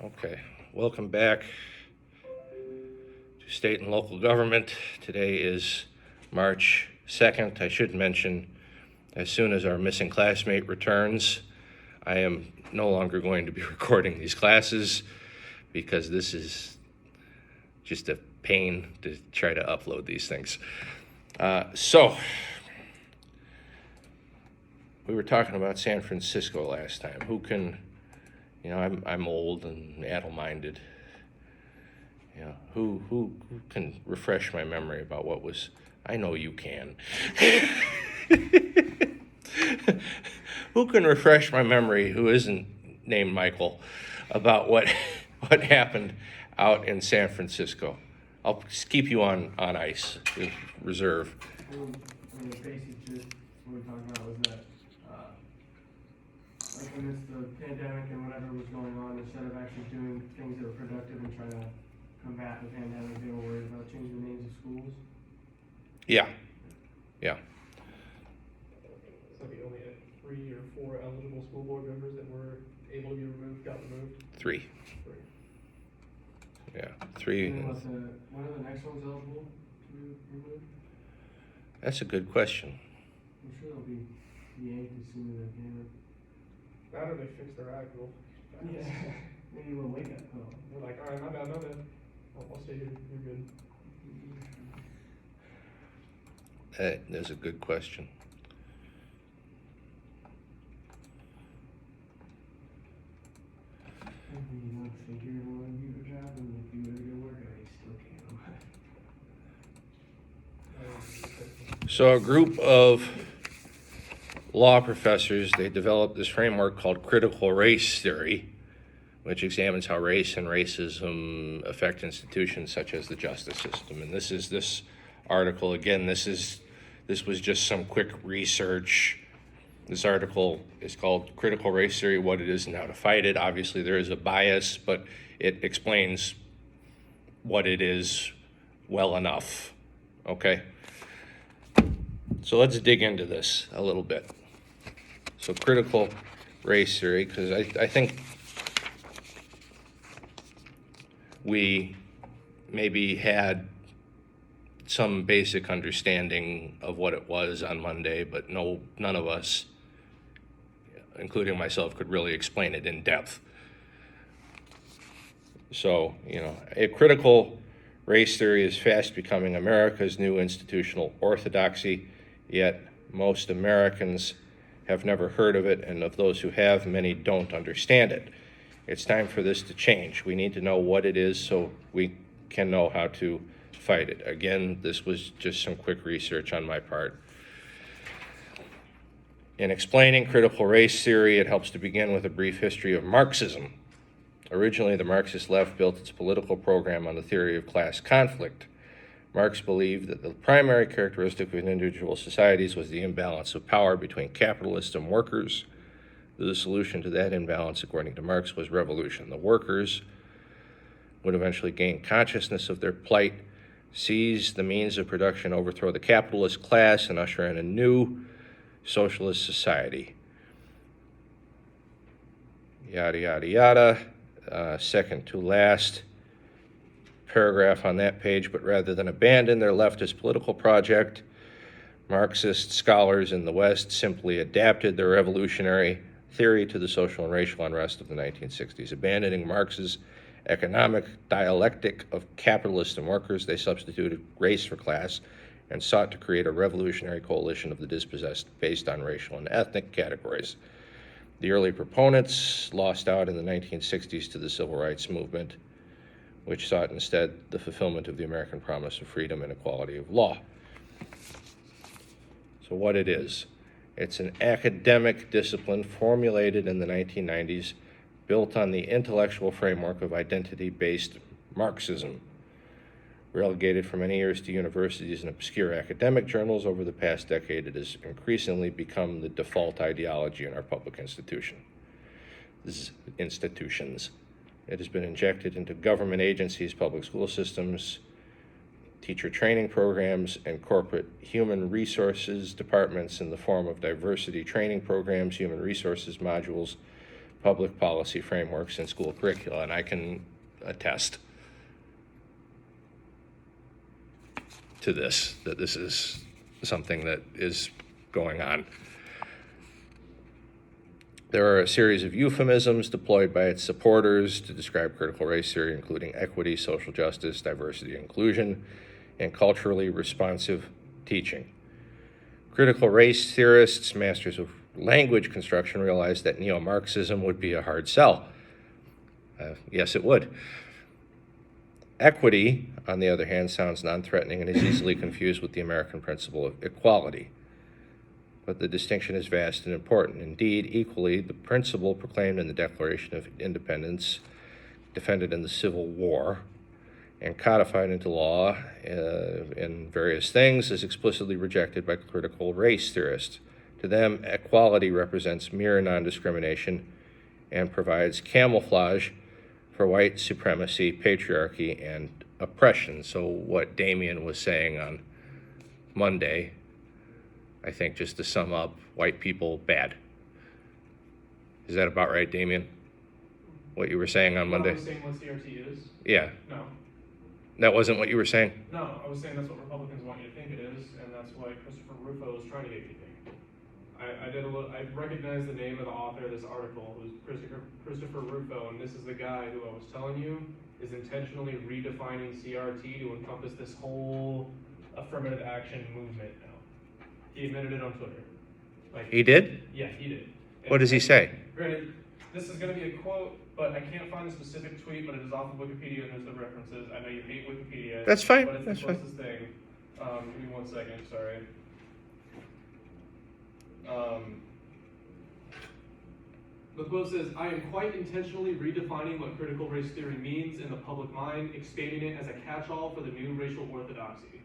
Okay, welcome back to state and local government. Today is March 2nd. I should mention, as soon as our missing classmate returns, I am no longer going to be recording these classes because this is just a pain to try to upload these things. So, we were talking about San Francisco last time. Who can, I'm old and addle-minded. Who can refresh my memory about what was? I know you can. Who can refresh my memory who isn't named Michael about what happened out in San Francisco? I'll just keep you on ice, reserve. The basic gist what we talked about was that like amidst the pandemic and whatever was going on, instead of actually doing things that were productive and trying to combat the pandemic, they were worried about changing the names of schools. Yeah. So we only had 3 or 4 eligible school board members that were able to be removed, got removed? 3. 3. Yeah, 3. And then one of the next ones eligible to be removed? That's a good question. I'm sure they'll be yanked as soon as they can. Now that they fixed their act rule. Yeah, maybe we'll wake up call. They're like, all right, my bad. I'll stay here. You're good. That's a good question. Maybe you want to figure out do your job, and if you really good work, I still can't. So a group of law professors, they developed this framework called critical race theory, which examines how race and racism affect institutions such as the justice system. And this article, again, this was just some quick research. This article is called Critical Race Theory, What It Is and How to Fight It. Obviously, there is a bias, but it explains what it is well enough, okay? So let's dig into this a little bit. So critical race theory, because I think we maybe had some basic understanding of what it was on Monday, but none of us, including myself, could really explain it in depth. So, a critical race theory is fast becoming America's new institutional orthodoxy, yet most Americans have never heard of it, and of those who have, many don't understand it. It's time for this to change. We need to know what it is so we can know how to fight it. Again, this was just some quick research on my part. In explaining critical race theory, it helps to begin with a brief history of Marxism. Originally, the Marxist left built its political program on the theory of class conflict. Marx believed that the primary characteristic of individual societies was the imbalance of power between capitalists and workers. The solution to that imbalance, according to Marx, was revolution. The workers would eventually gain consciousness of their plight, seize the means of production, overthrow the capitalist class, and usher in a new socialist society. Yada, yada, yada. Second to last paragraph on that page, but rather than abandon their leftist political project, Marxist scholars in the West simply adapted their revolutionary theory to the social and racial unrest of the 1960s. Abandoning Marx's economic dialectic of capitalists and workers, they substituted race for class and sought to create a revolutionary coalition of the dispossessed based on racial and ethnic categories. The early proponents lost out in the 1960s to the civil rights movement, which sought instead the fulfillment of the American promise of freedom and equality of law. So what it is, it's an academic discipline formulated in the 1990s, built on the intellectual framework of identity-based Marxism. Relegated for many years to universities and obscure academic journals, over the past decade it has increasingly become the default ideology in our public institutions. It has been injected into government agencies, public school systems, teacher training programs, and corporate human resources departments in the form of diversity training programs, human resources modules, public policy frameworks and school curricula, and I can attest to this, that this is something that is going on. There are a series of euphemisms deployed by its supporters to describe critical race theory, including equity, social justice, diversity, inclusion, and culturally responsive teaching. Critical race theorists, masters of language construction, realized that neo-Marxism would be a hard sell. Yes, it would. Equity, on the other hand, sounds non-threatening and is easily confused with the American principle of equality. But the distinction is vast and important. Indeed, equally, the principle proclaimed in the Declaration of Independence, defended in the Civil War, and codified into law in various things, is explicitly rejected by critical race theorists. To them, equality represents mere non-discrimination and provides camouflage for white supremacy, patriarchy, and oppression. So what Damien was saying on Monday, I think, just to sum up, white people bad. Is that about right, Damien? What you were saying on Monday? I was saying what CRT is. Yeah. No. That wasn't what you were saying? No, I was saying that's what Republicans want you to think it is, and that's what Christopher Rufo is trying to get you to think. I recognized the name of the author of this article, who's Christopher Rufo, and this is the guy who I was telling you is intentionally redefining CRT to encompass this whole affirmative action movement now. He admitted it on Twitter. He did? Yeah, he did. What does he say? Granted, this is going to be a quote, but I can't find a specific tweet, but it is off of Wikipedia and there's the references. I know you hate Wikipedia. That's fine. But it's That's the fine. closest thing. Give me 1 second, sorry. The quote says, "I am quite intentionally redefining what critical race theory means in the public mind, expanding it as a catch-all for the new racial orthodoxy.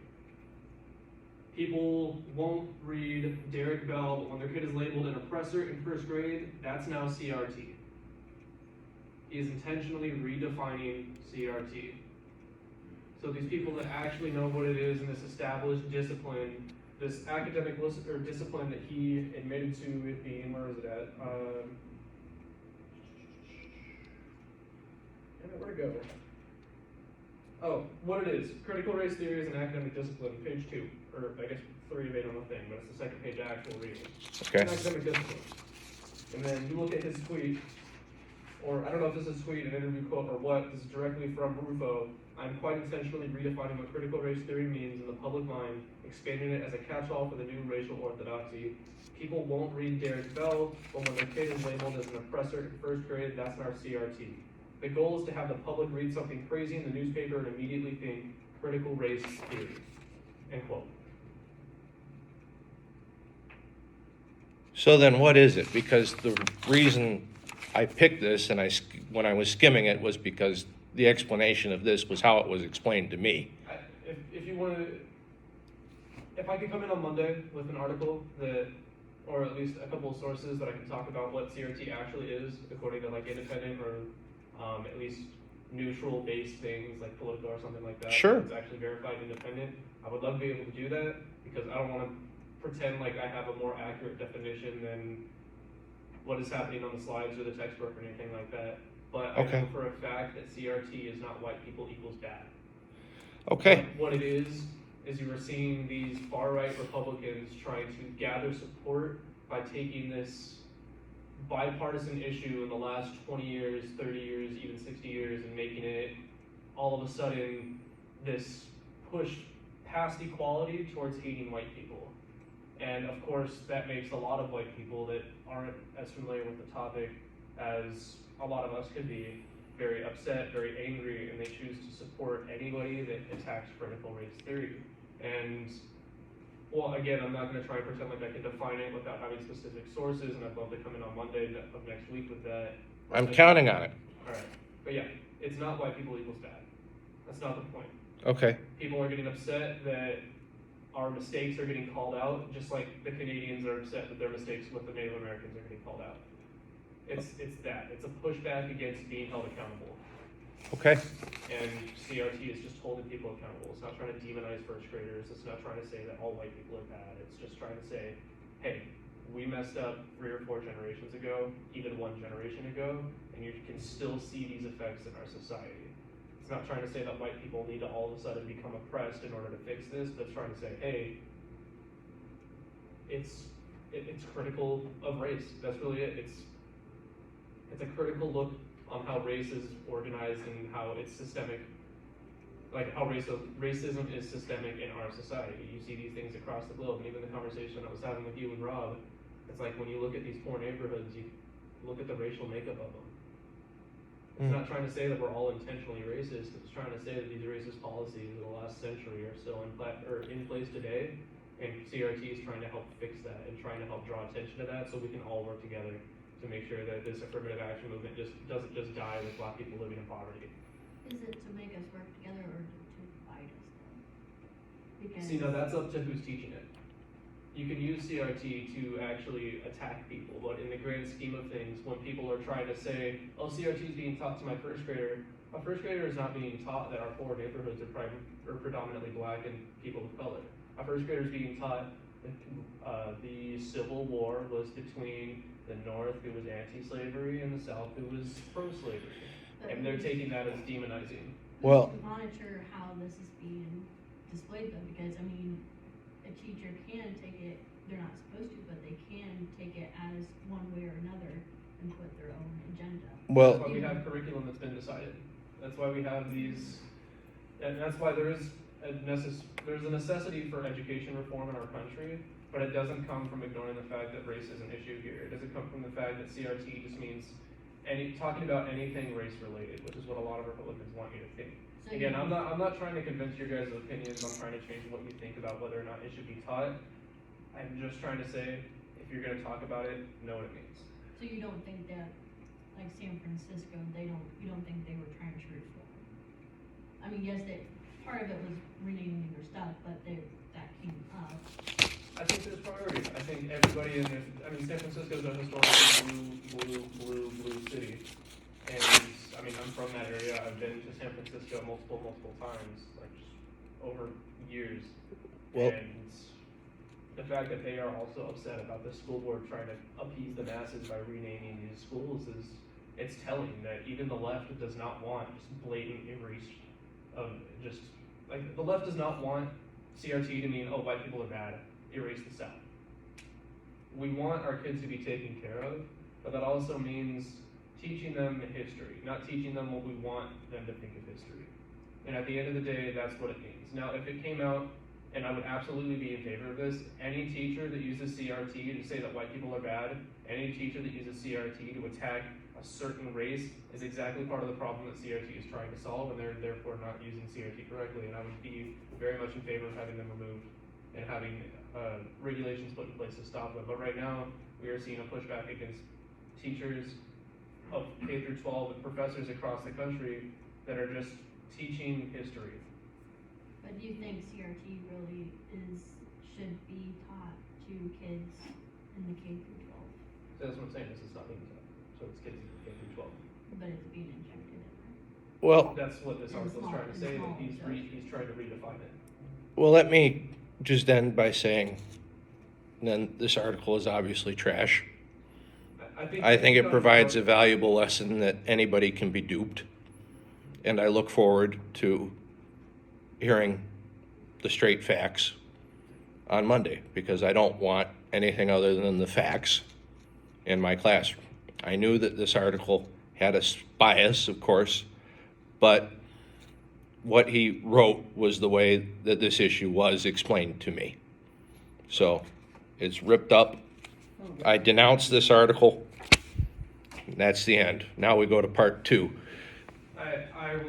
People won't read Derek Bell, but when their kid is labeled an oppressor in first grade, that's now CRT." He is intentionally redefining CRT. So these people that actually know what it is in this established discipline, this academic discipline that he admitted to it being, where is it at? Where'd it go? Oh, what it is. Critical race theory is an academic discipline, page 2, or I guess 3 of 8 on the thing, but it's the second page actual reading. Okay. An academic discipline. And then you look at his tweet, or I don't know if this is a tweet, an interview quote, or what, this is directly from Rufo. "I'm quite intentionally redefining what critical race theory means in the public mind, expanding it as a catch-all for the new racial orthodoxy. People won't read Derek Bell, but when their kid is labeled as an oppressor in first grade, that's our CRT. The goal is to have the public read something crazy in the newspaper and immediately think critical race theory." End quote. So then what is it? Because the reason I picked this and when I was skimming it was because the explanation of this was how it was explained to me. If you want to, if I could come in on Monday with an article that, or at least a couple of sources that I can talk about what CRT actually is, according to like independent or at least neutral based things like Politico or something like that. Sure. It's actually verified independent. I would love to be able to do that because I don't want to pretend like I have a more accurate definition than what is happening on the slides or the textbook or anything like that. But Okay. I know for a fact that CRT is not white people equals bad. Okay. What it is you are seeing these far-right Republicans trying to gather support by taking this bipartisan issue in the last 20 years, 30 years, even 60 years, and making it all of a sudden this push past equality towards hating white people. And of course, that makes a lot of white people that aren't as familiar with the topic as a lot of us could be very upset, very angry, and they choose to support anybody that attacks critical race theory. And, well, again, I'm not going to try and pretend like I can define it without having specific sources, and I'd love to come in on Monday of next week with that. I'm counting on it. All right. But yeah, it's not white people equals bad. That's not the point. Okay. People are getting upset that our mistakes are getting called out, just like the Canadians are upset that their mistakes with the Native Americans are getting called out. It's that. It's a pushback against being held accountable. Okay. And CRT is just holding people accountable. It's not trying to demonize first graders. It's not trying to say that all white people are bad. It's just trying to say, hey, we messed up 3 or 4 generations ago, even 1 generation ago, and you can still see these effects in our society. It's not trying to say that white people need to all of a sudden become oppressed in order to fix this, but it's trying to say, hey, it's critical of race. That's really it. It's a critical look on how race is organized and how it's systemic, like how racism is systemic in our society. You see these things across the globe, and even the conversation I was having with you and Rob, it's like when you look at these poor neighborhoods, you look at the racial makeup of them. It's not trying to say that we're all intentionally racist. It's trying to say that these racist policies of the last century are still in place today, and CRT is trying to help fix that and trying to help draw attention to that so we can all work together to make sure that this affirmative action movement doesn't just die with Black people living in poverty. Is it to make us work together or to divide us though? Because See, now that's up to who's teaching it. You can use CRT to actually attack people, but in the grand scheme of things, when people are trying to say, oh, CRT is being taught to my first grader, a first grader is not being taught that our poor neighborhoods are predominantly Black and people of color. A first grader is being taught that the Civil War was between the North, who was anti-slavery, and the South, who was pro-slavery. And they're taking that as demonizing. Well- to monitor how this is being displayed though, because I mean, a teacher can take it, they're not supposed to, but they can take it as one way or another and put their own agenda. Well, That's why we have curriculum that's been decided. That's why we have these, and that's why there's a necessity for education reform in our country, but it doesn't come from ignoring the fact that race is an issue here. It doesn't come from the fact that CRT just means talking about anything race related, which is what a lot of Republicans want you to think. So Again, you, I'm not trying to convince your guys' opinions. I'm trying to change what you think about whether or not it should be taught. I'm just trying to say, if you're going to talk about it, know what it means. so you don't think that, like San Francisco, you don't think they were trying to reform? I mean, yes, part of it was renaming their stuff, but that came up. I think there's priorities. I think everybody in there, I mean, San Francisco's a historically blue city. And, I mean, I'm from that area. I've been to San Francisco multiple times, like, just over years. Well- And the fact that they are also upset about the school board trying to appease the masses by renaming these schools it's telling that even the left does not want just blatant erase of just, like, the left does not want CRT to mean, oh, white people are bad, erase the South. We want our kids to be taken care of, but that also means teaching them history, not teaching them what we want them to think of history. And at the end of the day, that's what it means. Now, if it came out, and I would absolutely be in favor of this, any teacher that uses CRT to say that white people are bad, any teacher that uses CRT to attack a certain race is exactly part of the problem that CRT is trying to solve, and they're therefore not using CRT correctly. And I would be very much in favor of having them removed and having regulations put in place to stop them. But right now, we are seeing a pushback against teachers of K through 12 and professors across the country that are just teaching history. But do you think CRT really should be taught to kids in the K through 12? So that's what I'm saying, this is not being taught. So it's kids K through 12. But it's being injected in there. well, That's what this article is trying to say, that he's small, trying to redefine it. well, let me just end by saying, then this article is obviously trash. I think it provides a valuable lesson that anybody can be duped. And I look forward to hearing the straight facts on Monday, because I don't want anything other than the facts in my classroom. I knew that this article had a bias, of course, but what he wrote was the way that this issue was explained to me. So it's ripped up. I denounced this article. That's the end. Now we go to part 2.